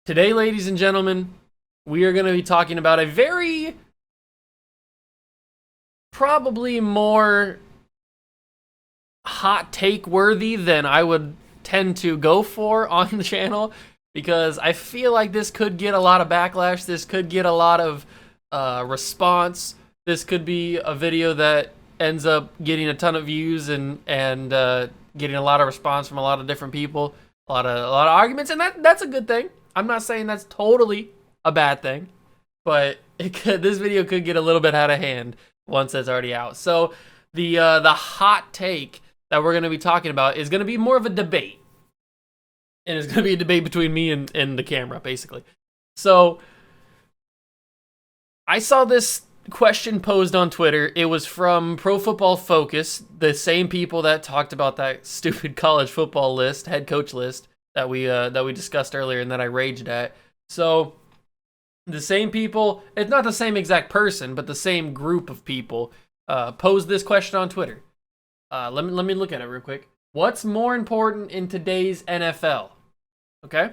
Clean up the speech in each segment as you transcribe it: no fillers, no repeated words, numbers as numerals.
Today, ladies and gentlemen, we are going to be talking about a very, probably more hot take worthy than I would tend to go for on the channel, because I feel like this could get a lot of backlash. This could get a lot of response. This could be a video that ends up getting a ton of views and getting a lot of response from a lot of different people, a lot of arguments, and that's a good thing. I'm not saying that's totally a bad thing, but this video could get a little bit out of hand once it's already out. So the hot take that we're going to be talking about is going to be more of a debate. And it's going to be a debate between me and the camera, basically. So I saw this question posed on Twitter. It was from Pro Football Focus, the same people that talked about that stupid college football list, head coach list, that we discussed earlier and that I raged at. So the same people, it's not the same exact person, but the same group of people posed this question on Twitter. Let me look at it real quick. What's more important in today's NFL? Okay?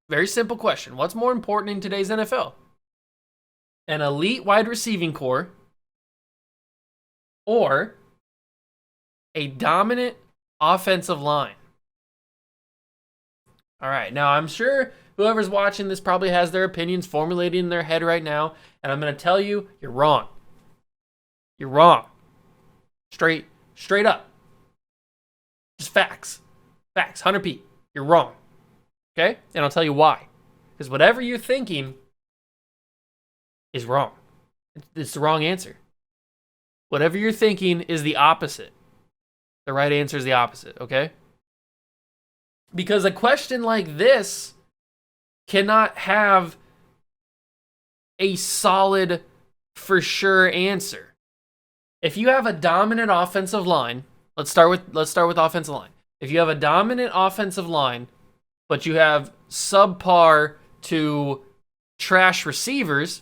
Very simple question. What's more important in today's NFL? An elite wide receiving core or a dominant offensive line? All right, now I'm sure whoever's watching this probably has their opinions formulated in their head right now, and I'm going to tell you, you're wrong. You're wrong. Straight up. Just facts. Facts, 100p. You're wrong. Okay? And I'll tell you why. Because whatever you're thinking is wrong. It's the wrong answer. Whatever you're thinking is the opposite. The right answer is the opposite, okay? Because a question like this cannot have a solid, for sure answer. If you have a dominant offensive line, let's start with offensive line. If you have a dominant offensive line, but you have subpar to trash receivers,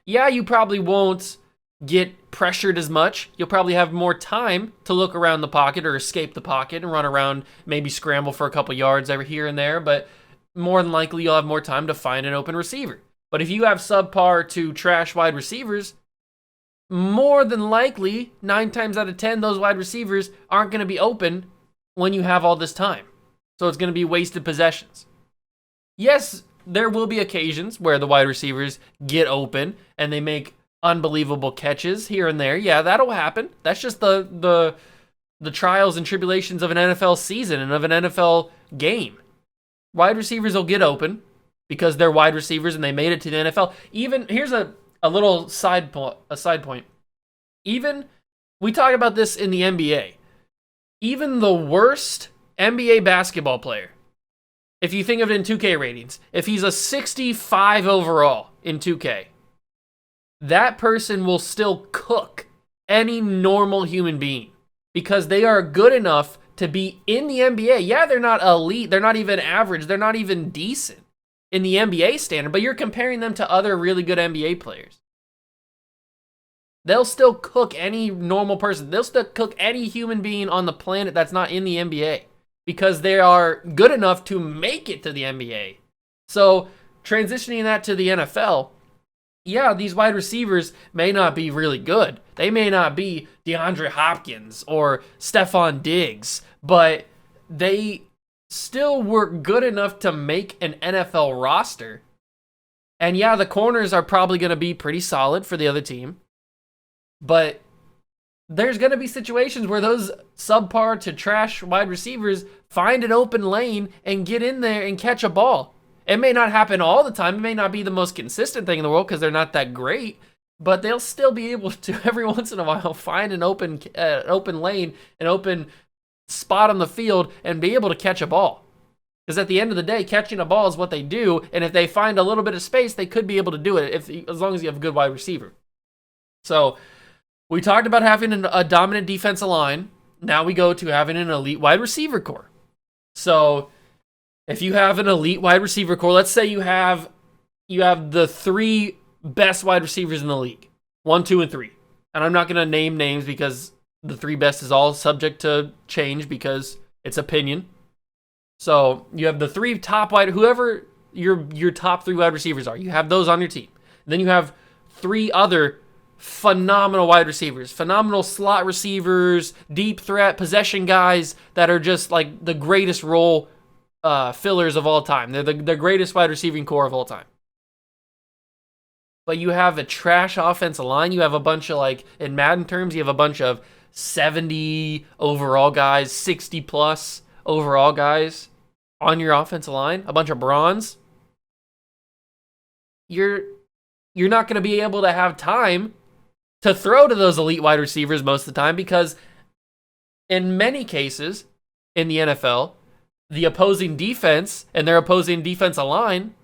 yeah, you probably won't get pressured as much. You'll probably have more time to look around the pocket or escape the pocket and run around, maybe scramble for a couple yards over here and there, but more than likely you'll have more time to find an open receiver. But if you have subpar to trash wide receivers, more than likely, 9 times out of 10, those wide receivers aren't going to be open when you have all this time. So it's going to be wasted possessions. Yes, there will be occasions where the wide receivers get open and they make unbelievable catches here and there. Yeah, that'll happen. That's just the trials and tribulations of an NFL season and of an NFL game. Wide receivers will get open because they're wide receivers and they made it to the NFL. Even here's a little side point. Even we talk about this in the NBA. Even the worst NBA basketball player, if you think of it in 2K ratings, if he's a 65 overall in 2K, that person will still cook any normal human being because they are good enough to be in the NBA. Yeah, they're not elite. They're not even average. They're not even decent in the NBA standard, but you're comparing them to other really good NBA players. They'll still cook any normal person. They'll still cook any human being on the planet that's not in the NBA because they are good enough to make it to the NBA. So transitioning that to the NFL, yeah, these wide receivers may not be really good. They may not be DeAndre Hopkins or Stephon Diggs, but they still were good enough to make an NFL roster. And yeah, the corners are probably going to be pretty solid for the other team. But there's going to be situations where those subpar to trash wide receivers find an open lane and get in there and catch a ball. It may not happen all the time. It may not be the most consistent thing in the world because they're not that great, but they'll still be able to every once in a while find an open lane, an open spot on the field and be able to catch a ball. Because at the end of the day, catching a ball is what they do, and if they find a little bit of space, they could be able to do it as long as you have a good wide receiver. So we talked about having a dominant defensive line. Now we go to having an elite wide receiver core. So if you have an elite wide receiver core, let's say you have the three best wide receivers in the league. 1, 2, and 3. And I'm not going to name names because the 3 best is all subject to change because it's opinion. So you have the 3 top wide, whoever your top 3 wide receivers are, you have those on your team. And then you have 3 other phenomenal wide receivers, phenomenal slot receivers, deep threat, possession guys that are just like the greatest role fillers of all time. They're the greatest wide receiving core of all time. But you have a trash offensive line. You have a bunch of, like, in Madden terms, you have a bunch of 70 overall guys, 60 plus overall guys on your offensive line, a bunch of bronze. You're not going to be able to have time to throw to those elite wide receivers most of the time because in many cases in the NFL, the opposing defense and their opposing defensive line,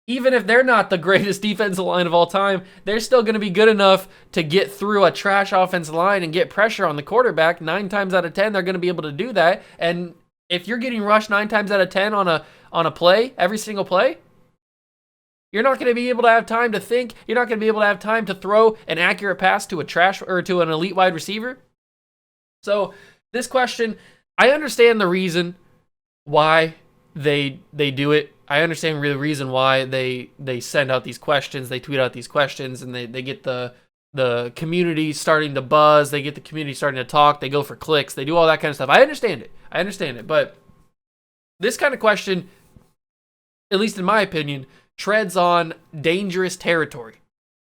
even if they're not the greatest defensive line of all time, they're still going to be good enough to get through a trash offensive line and get pressure on the quarterback. 9 times out of 10, they're going to be able to do that. And if you're getting rushed 9 times out of 10 on a play, every single play, you're not going to be able to have time to think. You're not going to be able to have time to throw an accurate pass to a trash or to an elite wide receiver. So this question, I understand the reason why they do it. I understand the reason why they send out these questions, they tweet out these questions, and they get the community starting to buzz, they get the community starting to talk, they go for clicks, they do all that kind of stuff. I understand it, but this kind of question, at least in my opinion, treads on dangerous territory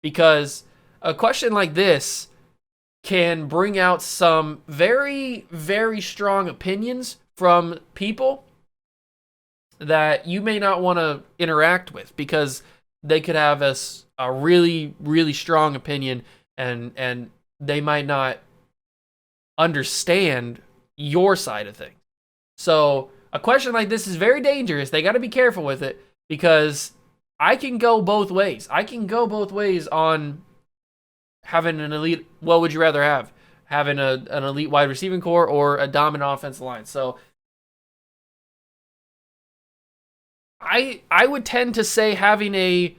because a question like this can bring out some very, very strong opinions from people that you may not want to interact with because they could have a really, really strong opinion and they might not understand your side of things. So a question like this is very dangerous. They got to be careful with it because I can go both ways. I can go both ways on having an elite. What would you rather have? Having an elite wide receiving core or a dominant offensive line? So I would tend to say having a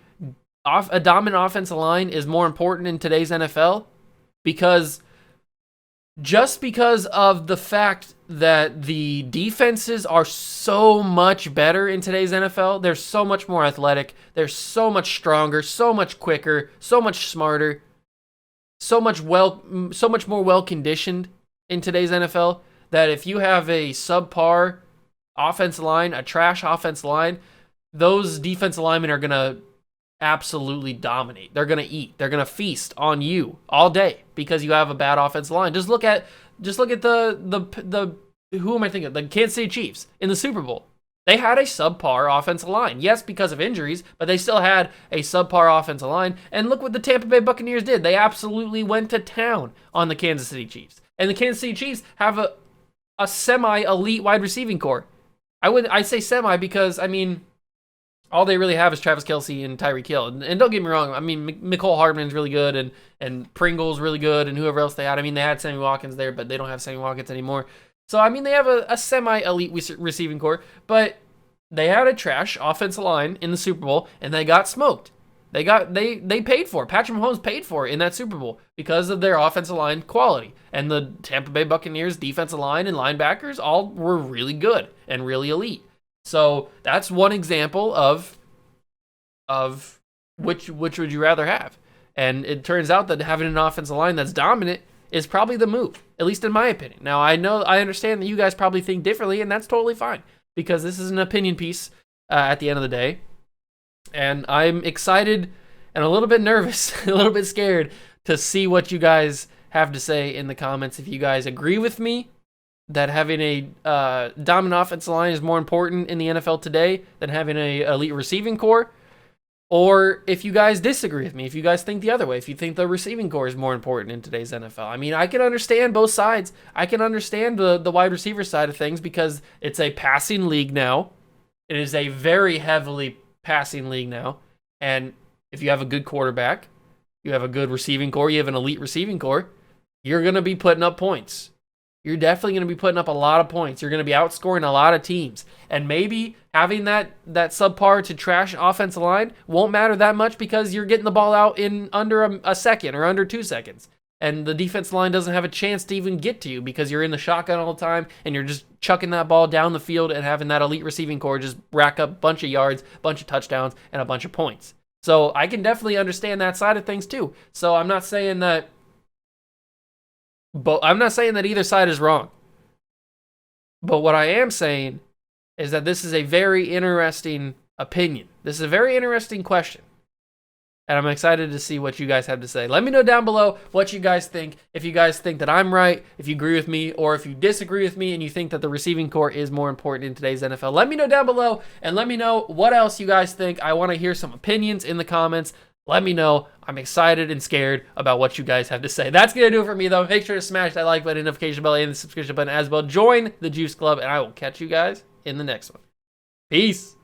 dominant offensive line is more important in today's NFL because of the fact that the defenses are so much better in today's NFL. They're so much more athletic. They're so much stronger, so much quicker, so much smarter, so much more well-conditioned in today's NFL that if you have a subpar offensive line, a trash offensive line, those defensive linemen are going to absolutely dominate. They're going to eat. They're going to feast on you all day because you have a bad offensive line. Just look at the who am I thinking? The Kansas City Chiefs in the Super Bowl. They had a subpar offensive line. Yes, because of injuries, but they still had a subpar offensive line. And look what the Tampa Bay Buccaneers did. They absolutely went to town on the Kansas City Chiefs. And the Kansas City Chiefs have a semi-elite wide receiving core. I say semi because, I mean, all they really have is Travis Kelce and Tyreek Hill. And don't get me wrong, I mean, Mecole Hardman's really good, and Pringle's really good, and whoever else they had. I mean, they had Sammy Watkins there, but they don't have Sammy Watkins anymore. So, I mean, they have a semi-elite receiving core, but they had a trash offensive line in the Super Bowl, and they got smoked. They paid for it. Patrick Mahomes paid for it in that Super Bowl because of their offensive line quality. And the Tampa Bay Buccaneers defensive line and linebackers all were really good and really elite. So that's one example of which would you rather have. And it turns out that having an offensive line that's dominant is probably the move, at least in my opinion. Now, I understand that you guys probably think differently, and that's totally fine because this is an opinion piece at the end of the day. And I'm excited and a little bit nervous, a little bit scared to see what you guys have to say in the comments. If you guys agree with me that having a dominant offensive line is more important in the NFL today than having an elite receiving core, or if you guys disagree with me, if you guys think the other way, if you think the receiving core is more important in today's NFL. I mean, I can understand both sides. I can understand the wide receiver side of things because it's a passing league now. It is a very heavily passing league now. And if you have a good quarterback, you have a good receiving core, you have an elite receiving core, you're going to be putting up points. you're definitely going to be putting up a lot of points. You're going to be outscoring a lot of teams. And maybe having that subpar to trash offensive line won't matter that much because you're getting the ball out in under a second or under 2 seconds. And the defense line doesn't have a chance to even get to you because you're in the shotgun all the time and you're just chucking that ball down the field and having that elite receiving core just rack up a bunch of yards, a bunch of touchdowns, and a bunch of points. So I can definitely understand that side of things too. So I'm not saying that either side is wrong. But what I am saying is that this is a very interesting opinion. This is a very interesting question. And I'm excited to see what you guys have to say. Let me know down below what you guys think. If you guys think that I'm right, if you agree with me, or if you disagree with me and you think that the receiving core is more important in today's NFL. Let me know down below and let me know what else you guys think. I want to hear some opinions in the comments. Let me know. I'm excited and scared about what you guys have to say. That's going to do it for me, though. Make sure to smash that like button, notification bell, and the subscription button as well. Join the Juice Club, and I will catch you guys in the next one. Peace.